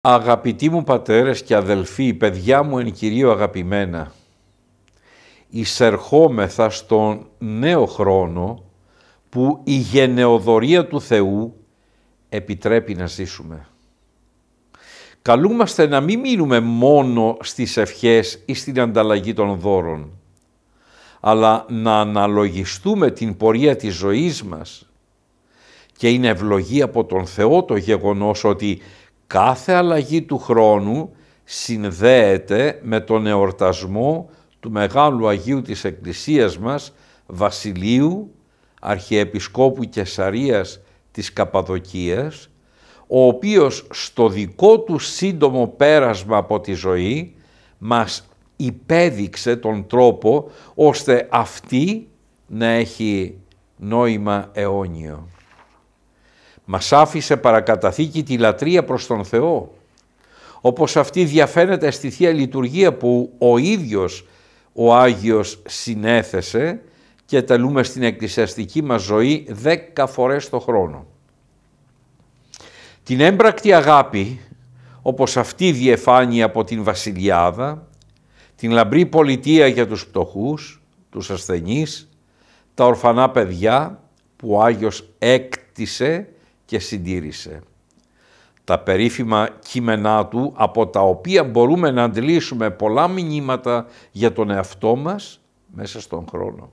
Αγαπητοί μου πατέρες και αδελφοί, παιδιά μου εν Κυρίω αγαπημένα, εισερχόμεθα στον νέο χρόνο που η γενεοδορία του Θεού επιτρέπει να ζήσουμε. Καλούμαστε να μην μείνουμε μόνο στις ευχές ή στην ανταλλαγή των δώρων, αλλά να αναλογιστούμε την πορεία της ζωής μας. Και είναι ευλογία από τον Θεό το γεγονός ότι κάθε αλλαγή του χρόνου συνδέεται με τον εορτασμό του Μεγάλου Αγίου της Εκκλησίας μας, Βασιλείου, Αρχιεπισκόπου Καισαρίας της Καπαδοκίας, ο οποίος στο δικό του σύντομο πέρασμα από τη ζωή μας υπέδειξε τον τρόπο ώστε αυτή να έχει νόημα αιώνιο. Μας άφησε παρακαταθήκη τη λατρεία προς τον Θεό, όπως αυτή διαφαίνεται στη Θεία Λειτουργία που ο ίδιος ο Άγιος συνέθεσε και τελούμε στην εκκλησιαστική μας ζωή 10 φορές το χρόνο. Την έμπρακτη αγάπη, όπως αυτή διεφάνει από την Βασιλιάδα, την λαμπρή πολιτεία για τους πτωχούς, τους ασθενείς, τα ορφανά παιδιά που ο Άγιος έκτισε και συντήρησε. Τα περίφημα κείμενά του, από τα οποία μπορούμε να αντλήσουμε πολλά μηνύματα για τον εαυτό μας μέσα στον χρόνο.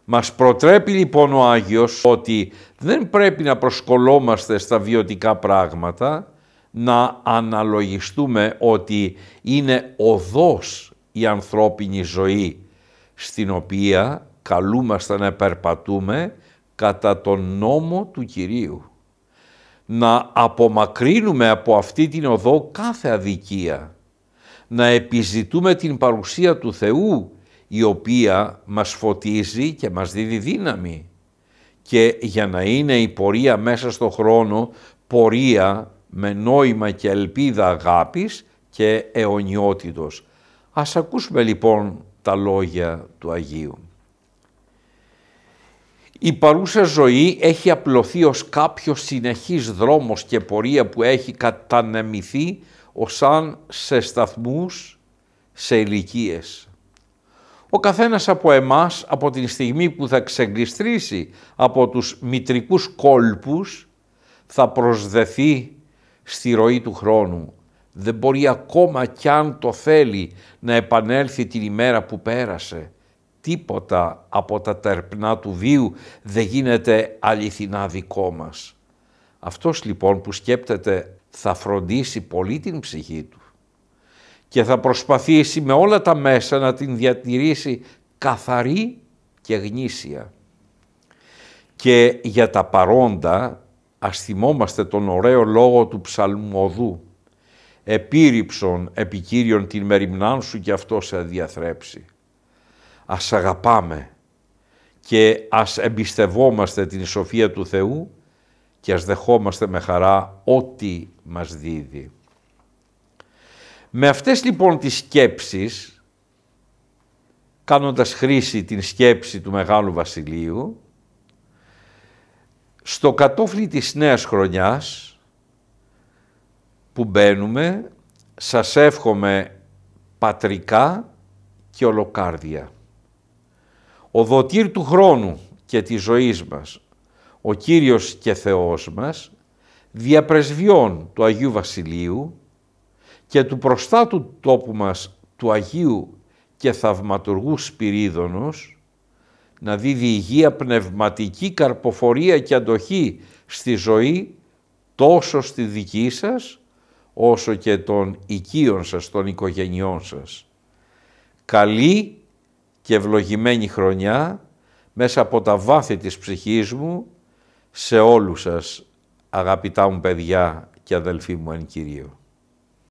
Μας προτρέπει λοιπόν ο Άγιος ότι δεν πρέπει να προσκολόμαστε στα βιωτικά πράγματα, να αναλογιστούμε ότι είναι οδός η ανθρώπινη ζωή, στην οποία καλούμαστε να περπατούμε κατά τον νόμο του Κυρίου. Να απομακρύνουμε από αυτή την οδό κάθε αδικία, να επιζητούμε την παρουσία του Θεού, η οποία μας φωτίζει και μας δίδει δύναμη. Και για να είναι η πορεία μέσα στο χρόνο, πορεία με νόημα και ελπίδα αγάπης και αιωνιότητος. Ας ακούσουμε λοιπόν τα λόγια του Αγίου. Η παρούσα ζωή έχει απλωθεί ως κάποιος συνεχής δρόμος και πορεία που έχει κατανεμηθεί ως αν σε σταθμούς, σε ηλικίες. Ο καθένας από εμάς, από την στιγμή που θα ξεγλιστρήσει από τους μητρικούς κόλπους, θα προσδεθεί στη ροή του χρόνου. Δεν μπορεί ακόμα κι αν το θέλει να επανέλθει την ημέρα που πέρασε. Τίποτα από τα τερπνά του βίου δεν γίνεται αληθινά δικό μας. Αυτός λοιπόν που σκέπτεται θα φροντίσει πολύ την ψυχή του και θα προσπαθήσει με όλα τα μέσα να την διατηρήσει καθαρή και γνήσια. Και για τα παρόντα ας θυμόμαστε τον ωραίο λόγο του ψαλμοδού. «Επίρρηψον επικύριον την μεριμνάν σου και αυτό σε διαθρέψει». Ας αγαπάμε και ας εμπιστευόμαστε την σοφία του Θεού και ας δεχόμαστε με χαρά ό,τι μας δίδει. Με αυτές λοιπόν τις σκέψεις, κάνοντας χρήση την σκέψη του Μεγάλου Βασιλείου, στο κατόφλι της νέας χρονιάς που μπαίνουμε, σας εύχομαι πατρικά και ολοκάρδια. Ο δοτήρ του χρόνου και της ζωής μας, ο Κύριος και Θεός μας, διαπρεσβειών του Αγίου Βασιλείου και του προστάτου τόπου μας, του Αγίου και Θαυματουργού Σπυρίδωνος, να δίδει υγεία πνευματική, καρποφορία και αντοχή στη ζωή, τόσο στη δική σας, όσο και των οικείων σας, των οικογενειών σας. Καλή και ευλογημένη χρονιά μέσα από τα βάθη της ψυχής μου σε όλους σας, αγαπητά μου παιδιά και αδελφοί μου εν Κυρίω.